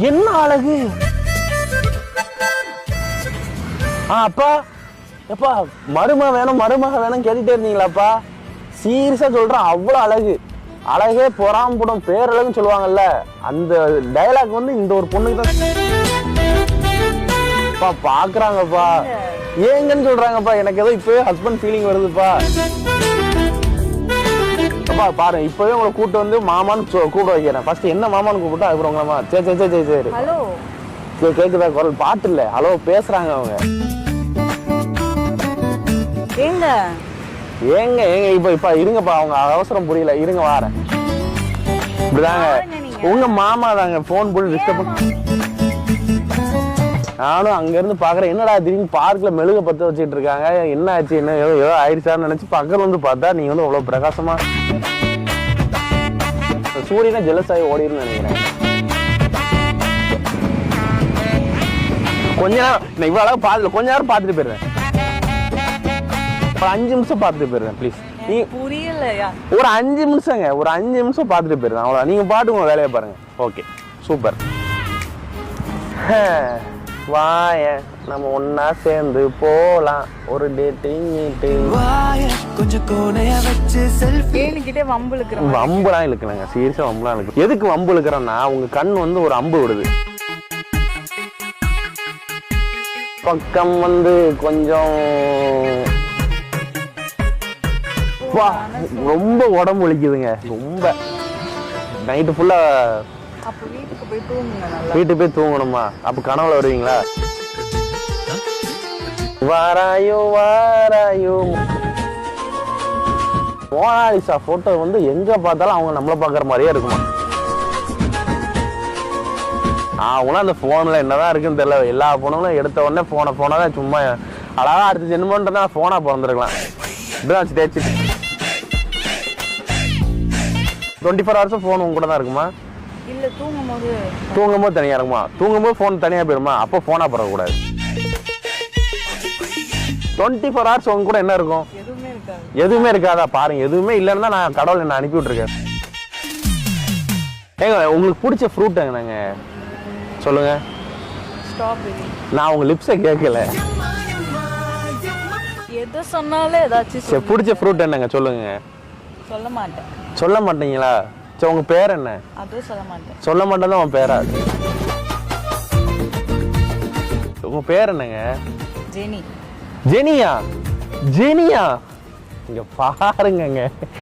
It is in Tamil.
என்ன அழகு. அப்பா எப்பா மருமக வேணும் கேட்டுட்டே இருந்தீங்களாப்பா? சீரியஸா சொல்றேன், அவ்வளவு அழகு. அழகே பொறாம்படும் பேரழகுன்னு சொல்லுவாங்கல்ல, அந்த டயலாக் வந்து இந்த ஒரு பொண்ணுக்கு தான் பாக்குறாங்கப்பா. ஏங்கன்னு சொல்றாங்கப்பா. எனக்கு ஏதோ இப்பவே ஹஸ்பண்ட் ஃபீலிங் வருதுப்பா. அப்பா பாருங்க, இப்பவே உங்களை கூப்பிட்டு வந்து மாமான்னு கூப்பிட வைக்கிறேன். ஃபர்ஸ்ட் என்ன மாமான்னு கூப்பிட்டா அதுக்கப்புறம் உங்களமா சரி ஹலோ கேக்குதா குரல்? பாட்டு இல்ல, ஹலோ பேசுறாங்க அவங்க. ஏங்க ஏங்க ஏங்க இப்ப இருங்கப்பா, அவங்க அவசரம் புரியல, இருங்க வாரேன். இப்படிதாங்க உங்க மாமா தாங்க போன் போட்டு டிஸ்டர்ப் பண்ண. நானும் அங்க இருந்து பாக்குறேன், என்னடா திடீர்னு பார்க்ல மெழுக பத்த வச்சுட்டு இருக்காங்க, என்ன ஆச்சு, என்ன ஏதோ ஆயிடுச்சான்னு நினைச்சு பக்கம் வந்து பார்த்தா நீங்க வந்து அவ்வளவு பிரகாசமா. சூரியனை ஜெலஸ் ஆகி ஓடிடுன்னு நினைக்கிறேன். கொஞ்ச நேரம் இவ்வளவு அளவு பாத்துல கொஞ்ச நேரம் பார்த்துட்டு போயிடுறேன். ஒரு 5 நிமிஷம் பார்த்துட்டு போயிடுறேன் ப்ளீஸ். புரியலையா? ஒரு 5 நிமிஷங்க, ஒரு 5 நிமிஷம் பார்த்துட்டு போயிடுறேன் அவ்வளோ. நீங்க பாட்டு உங்க வேலையை பாருங்க. Okay super. வாய நம்ம ஒன்னா சேர்ந்து போலாம், ஒரு டேட்டிங் மீட்டிங். கொஞ்சம் கோணைய வச்சு செல்ஃபி கிட்டே வம்பு இழுக்குறேன். வம்புலாம் இழுக்கலங்க, சீரியஸா வம்புலாம் இழுக்கு. எதுக்கு வம்பு இழுக்கிறேன்னா, உங்க கண் வந்து ஒரு அம்பு விடுது. பக்கம் வந்து கொஞ்சம் ரொம்ப உடம்பு வலிக்குதுங்க, ரொம்ப. நைட்டு ஃபுல்லா வீட்டுக்கு போய் தூங்கணுமா? அப்ப கனவுல வருவீங்களா? வாராயோ மோனாலிசா போட்டோ வந்து எங்க பார்த்தாலும் அவங்க நம்மள பாக்குற மாதிரியே இருக்குமா? அவங்களும் அந்த போன்ல என்னதான் இருக்குன்னு தெரியல. எல்லா போனும் எடுத்த உடனே போனதான் சும்மா அழகா அடுத்து ஜென்மன்றதா போனா பிறந்திருக்கலாம். இப்படிதான் தேய்ச்சி 24 ஹவர்ஸும் போன் உங்க கூட தான் இருக்குமா? இல்ல தூங்கும்போது தனியா இருக்குமா? தூங்கும்போது போன் தனியா போயிருமா? அப்போ போனா பிறக்கக்கூடாது. 24 ஹவர்ஸ் உங்க கூட என்ன இருக்கும்? எதுவுமே இருக்காதா? பாருங்க, எதுவுமே இல்லைன்னு தான் நான் கடவுள் என்ன அனுப்பி விட்டுருக்கேன். ஏங்க உங்களுக்கு பிடிச்ச ஃப்ரூட் என்னங்க சொல்லுங்க? ஸ்ட்ராபெரி. நான் உங்க லிப்ஸை கேட்கல. எது சொன்னாலும் ஏதாச்சும் பிடிச்ச ஃப்ரூட் என்னங்க சொல்லுங்க? சொல்ல மாட்டேன். சொல்ல மாட்டீங்களா? சரி உங்க பேர் என்ன? அதுவும் சொல்ல மாட்டேன். சொல்ல மாட்டேன் தான் உன் பேரா? உங்க பேர் என்னங்க? ஜெனி. ஜெனியா? இங்க பாருங்க.